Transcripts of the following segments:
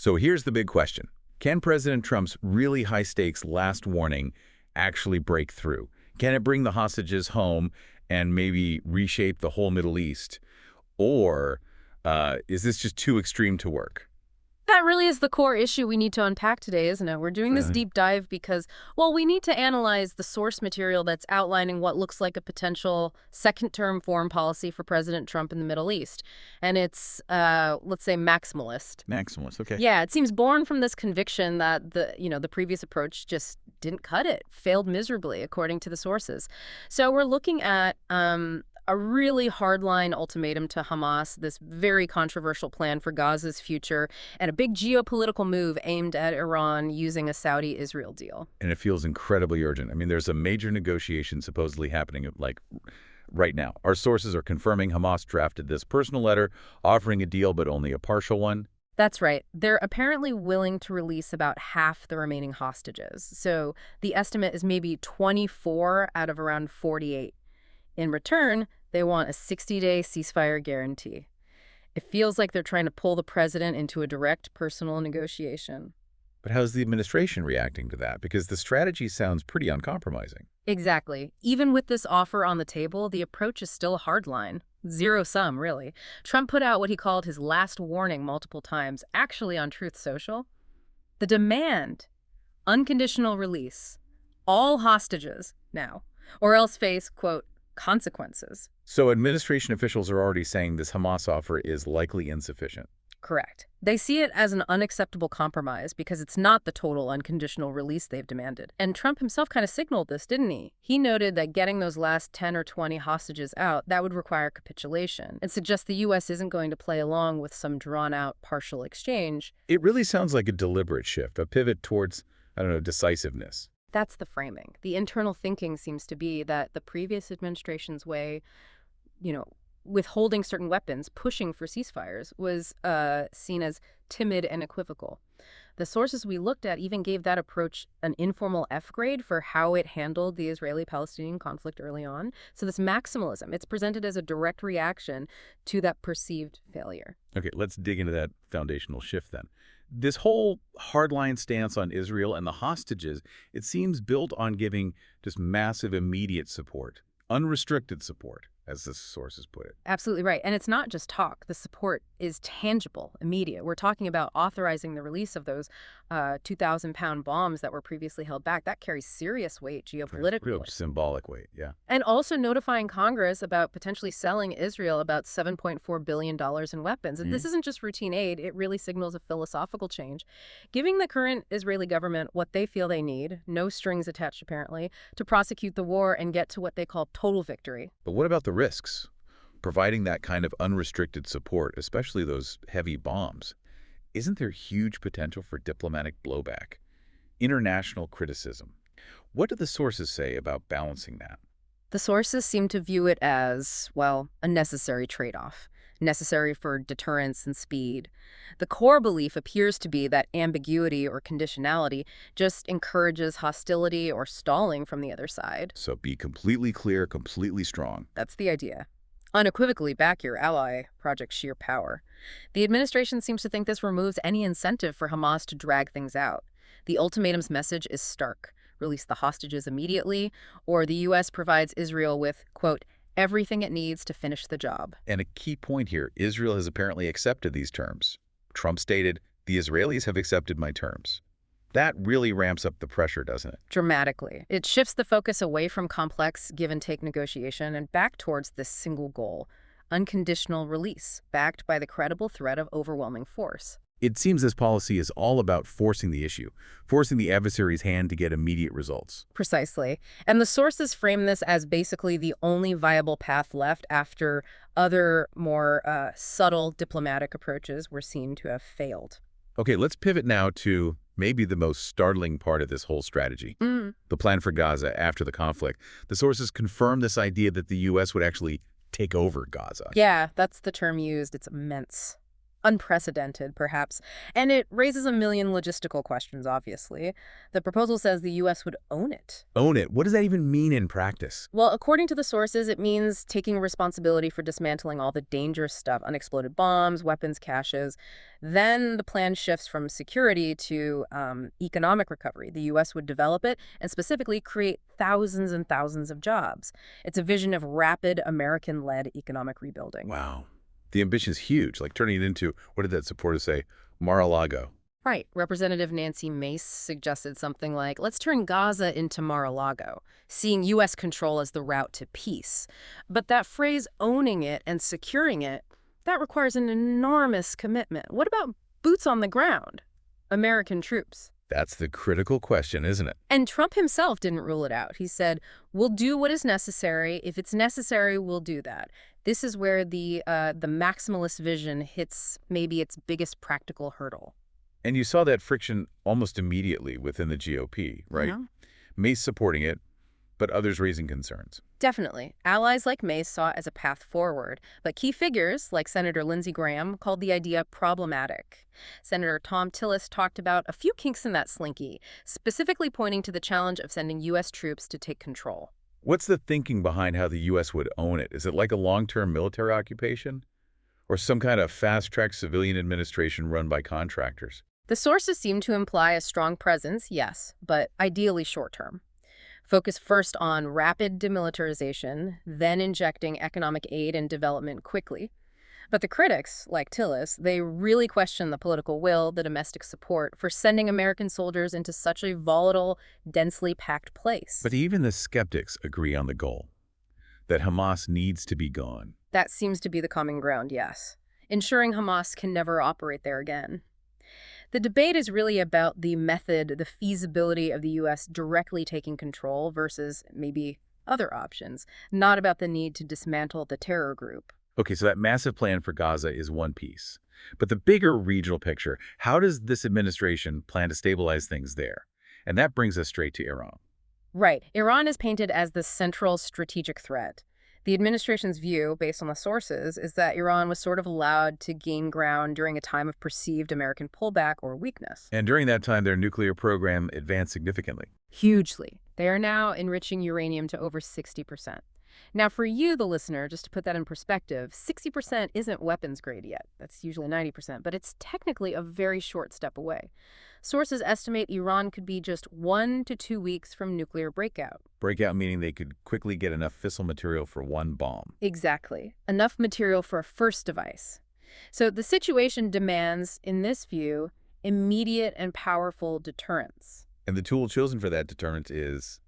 So here's the big question. Can President Trump's really high-stakes last warning actually break through? Can it bring the hostages home and maybe reshape the whole Middle East? Or is this just too extreme to work? That really is the core issue we need to unpack today, isn't it? We're doing this Really? deep dive because, well, we need to analyze the source material that's outlining what looks like a potential second-term foreign policy for President Trump in the Middle East. And it's, let's say, maximalist. Maximalist, okay. Yeah, it seems born from this conviction that the previous approach just didn't cut it, failed miserably, according to the sources. So we're looking at a really hardline ultimatum to Hamas, this very controversial plan for Gaza's future, and a big geopolitical move aimed at Iran using a Saudi-Israel deal. And it feels incredibly urgent. I mean, there's a major negotiation supposedly happening, like, right now. Our sources are confirming Hamas drafted this personal letter offering a deal, but only a partial one. That's right. They're apparently willing to release about half the remaining hostages. So the estimate is maybe 24 out of around 48. In return, they want a 60-day ceasefire guarantee. It feels like they're trying to pull the president into a direct personal negotiation. But how's the administration reacting to that? Because the strategy sounds pretty uncompromising. Exactly. Even with this offer on the table, the approach is still a hardline. Zero-sum, really. Trump put out what he called his last warning multiple times, actually on Truth Social. The demand, unconditional release, all hostages now, or else face, quote, consequences. So administration officials are already saying this Hamas offer is likely insufficient. Correct. They see it as an unacceptable compromise because it's not the total unconditional release they've demanded. And Trump himself kind of signaled this, didn't he? He noted that getting those last 10 or 20 hostages out, that would require capitulation, and suggests the U.S. isn't going to play along with some drawn-out partial exchange. It really sounds like a deliberate shift, a pivot towards, I don't know, decisiveness. That's the framing. The internal thinking seems to be that the previous administration's way, withholding certain weapons, pushing for ceasefires, was seen as timid and equivocal. The sources we looked at even gave that approach an informal F grade for how it handled the Israeli-Palestinian conflict early on. So this maximalism, it's presented as a direct reaction to that perceived failure. Okay, let's dig into that foundational shift then. This whole hardline stance on Israel and the hostages, it seems built on giving just massive immediate support, unrestricted support, as the sources put it. Absolutely right. And it's not just talk. The support is tangible, immediate. We're talking about authorizing the release of those 2,000-pound bombs that were previously held back. That carries serious weight geopolitically. Real symbolic weight, yeah. And also notifying Congress about potentially selling Israel about $7.4 billion in weapons. And this isn't just routine aid. It really signals a philosophical change, giving the current Israeli government what they feel they need, no strings attached apparently, to prosecute the war and get to what they call total victory. But what about the risks? Providing that kind of unrestricted support, especially those heavy bombs, isn't there huge potential for diplomatic blowback, international criticism? What do the sources say about balancing that? The sources seem to view it as, well, a necessary trade-off, necessary for deterrence and speed. The core belief appears to be that ambiguity or conditionality just encourages hostility or stalling from the other side. So be completely clear, completely strong. That's the idea. Unequivocally back your ally, Project Sheer Power. The administration seems to think this removes any incentive for Hamas to drag things out. The ultimatum's message is stark. Release the hostages immediately, or the U.S. provides Israel with, quote, everything it needs to finish the job. And a key point here, Israel has apparently accepted these terms. Trump stated, the Israelis have accepted my terms. That really ramps up the pressure, doesn't it? Dramatically. It shifts the focus away from complex give-and-take negotiation and back towards this single goal, unconditional release, backed by the credible threat of overwhelming force. It seems this policy is all about forcing the issue, forcing the adversary's hand to get immediate results. Precisely. And the sources frame this as basically the only viable path left after other, more subtle diplomatic approaches were seen to have failed. Okay, let's pivot now to maybe the most startling part of this whole strategy, the plan for Gaza after the conflict. The sources confirm this idea that the U.S. would actually take over Gaza. Yeah, that's the term used. It's immense. unprecedented, perhaps, and it raises a million logistical questions, obviously. The proposal says the U.S. would own it. Own it. What does that even mean in practice? Well, according to the sources, it means taking responsibility for dismantling all the dangerous stuff, unexploded bombs, weapons caches. Then the plan shifts from security to economic recovery. The U.S. would develop it and specifically create thousands and thousands of jobs. It's a vision of rapid American-led economic rebuilding. Wow. The ambition is huge, like turning it into, what did that supporter say, Mar-a-Lago. Right. Representative Nancy Mace suggested something like, let's turn Gaza into Mar-a-Lago, seeing U.S. control as the route to peace. But that phrase, owning it and securing it, that requires an enormous commitment. What about boots on the ground? American troops. That's the critical question, isn't it? And Trump himself didn't rule it out. He said, we'll do what is necessary. If it's necessary, we'll do that. This is where the maximalist vision hits maybe its biggest practical hurdle. And you saw that friction almost immediately within the GOP, right? Yeah. Mace supporting it, but others raising concerns. Definitely. Allies like Mace saw it as a path forward, but key figures like Senator Lindsey Graham called the idea problematic. Senator Tom Tillis talked about a few kinks in that slinky, specifically pointing to the challenge of sending U.S. troops to take control. What's the thinking behind how the U.S. would own it? Is it like a long-term military occupation? Or some kind of fast-track civilian administration run by contractors? The sources seem to imply a strong presence, yes, but ideally short-term. Focus first on rapid demilitarization, then injecting economic aid and development quickly. But the critics, like Tillis, they really question the political will, the domestic support for sending American soldiers into such a volatile, densely packed place. But even the skeptics agree on the goal, that Hamas needs to be gone. That seems to be the common ground, yes. Ensuring Hamas can never operate there again. The debate is really about the method, the feasibility of the U.S. directly taking control versus maybe other options, not about the need to dismantle the terror group. Okay, so that massive plan for Gaza is one piece. But the bigger regional picture, how does this administration plan to stabilize things there? And that brings us straight to Iran. Right. Iran is painted as the central strategic threat. The administration's view, based on the sources, is that Iran was sort of allowed to gain ground during a time of perceived American pullback or weakness. And during that time, their nuclear program advanced significantly. Hugely. They are now enriching uranium to over 60%. Now, for you, the listener, just to put that in perspective, 60% isn't weapons grade yet. That's usually 90%, but it's technically a very short step away. Sources estimate Iran could be just 1 to 2 weeks from nuclear breakout. Breakout meaning they could quickly get enough fissile material for one bomb. Exactly. Enough material for a first device. So the situation demands, in this view, immediate and powerful deterrence. And the tool chosen for that deterrence is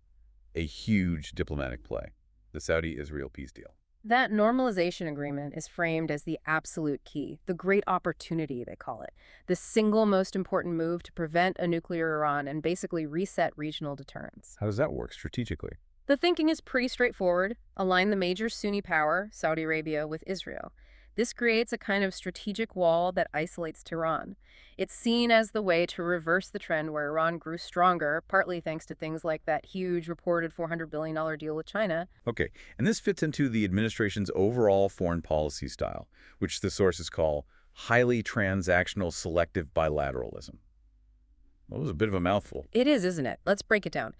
a huge diplomatic play, the Saudi-Israel peace deal. That normalization agreement is framed as the absolute key, the great opportunity, they call it, the single most important move to prevent a nuclear Iran and basically reset regional deterrence. How does that work strategically? The thinking is pretty straightforward. Align the major Sunni power, Saudi Arabia, with Israel. This creates a kind of strategic wall that isolates Tehran. It's seen as the way to reverse the trend where Iran grew stronger, partly thanks to things like that huge reported $400 billion deal with China. Okay, and this fits into the administration's overall foreign policy style, which the sources call highly transactional selective bilateralism. Well, it was a bit of a mouthful. It is, isn't it? Let's break it down.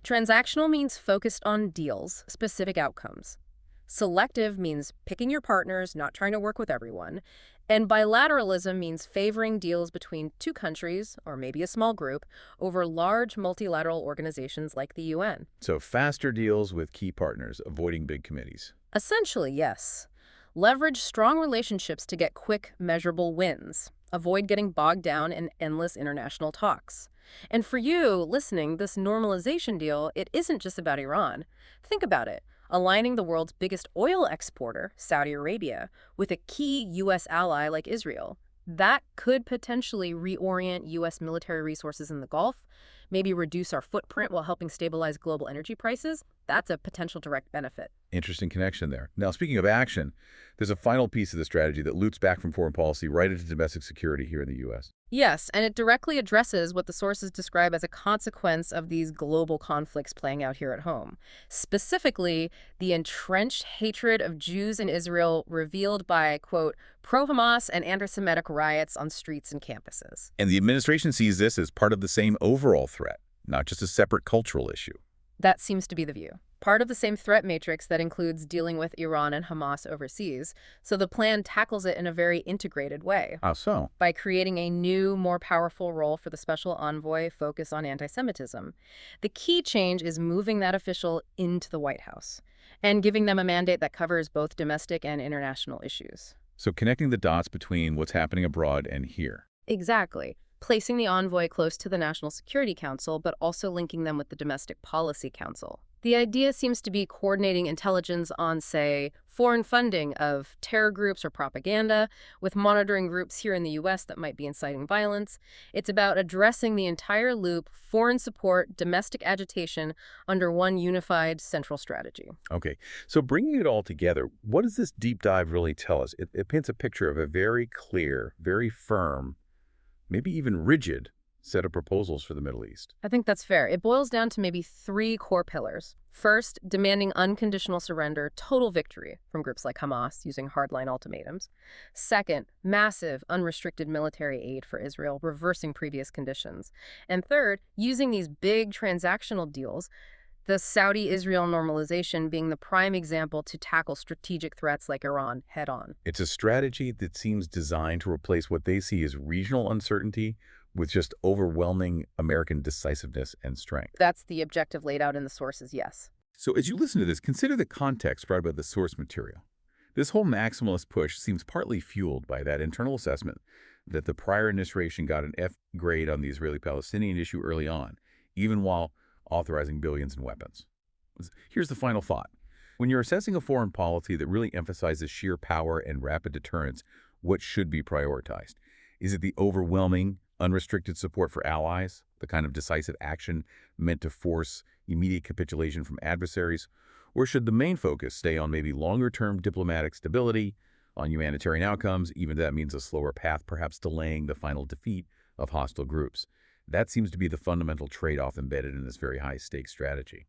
Transactional means focused on deals, specific outcomes. Selective means picking your partners, not trying to work with everyone. And bilateralism means favoring deals between two countries, or maybe a small group, over large multilateral organizations like the UN. So faster deals with key partners, avoiding big committees. Essentially, yes. Leverage strong relationships to get quick, measurable wins. Avoid getting bogged down in endless international talks. And for you, listening, this normalization deal, it isn't just about Iran. Think about it. Aligning the world's biggest oil exporter, Saudi Arabia, with a key U.S. ally like Israel. That could potentially reorient U.S. military resources in the Gulf, maybe reduce our footprint while helping stabilize global energy prices. that's a potential direct benefit. Interesting connection there. Now, speaking of action, there's a final piece of the strategy that loops back from foreign policy right into domestic security here in the U.S. Yes, and it directly addresses what the sources describe as a consequence of these global conflicts playing out here at home. Specifically, the entrenched hatred of Jews in Israel revealed by, quote, pro-Hamas and anti-Semitic riots on streets and campuses. And the administration sees this as part of the same overall threat, not just a separate cultural issue. That seems to be the view. Part of the same threat matrix that includes dealing with Iran and Hamas overseas, so the plan tackles it in a very integrated way. How so? By creating a new, more powerful role for the special envoy focused on anti-Semitism. The key change is moving that official into the White House and giving them a mandate that covers both domestic and international issues. So connecting the dots between what's happening abroad and here. Exactly. Placing the envoy close to the National Security Council, but also linking them with the Domestic Policy Council. The idea seems to be coordinating intelligence on, say, foreign funding of terror groups or propaganda, with monitoring groups here in the U.S. that might be inciting violence. It's about addressing the entire loop, foreign support, domestic agitation, under one unified central strategy. Okay, so bringing it all together, what does this deep dive really tell us? It paints a picture of a very clear, very firm, maybe even rigid set of proposals for the Middle East. I think that's fair. It boils down to maybe three core pillars. First, demanding unconditional surrender, total victory from groups like Hamas using hardline ultimatums. Second, massive, unrestricted military aid for Israel, reversing previous conditions. And third, using these big transactional deals, the Saudi-Israel normalization being the prime example to tackle strategic threats like Iran head-on. It's a strategy that seems designed to replace what they see as regional uncertainty with just overwhelming American decisiveness and strength. That's the objective laid out in the sources, yes. So as you listen to this, consider the context brought by the source material. This whole maximalist push seems partly fueled by that internal assessment that the prior administration got an F grade on the Israeli-Palestinian issue early on, even while authorizing billions in weapons. Here's the final thought. When you're assessing a foreign policy that really emphasizes sheer power and rapid deterrence, what should be prioritized? Is it the overwhelming, unrestricted support for allies, the kind of decisive action meant to force immediate capitulation from adversaries? Or should the main focus stay on maybe longer-term diplomatic stability, on humanitarian outcomes, even if that means a slower path, perhaps delaying the final defeat of hostile groups? That seems to be the fundamental trade-off embedded in this very high-stakes strategy.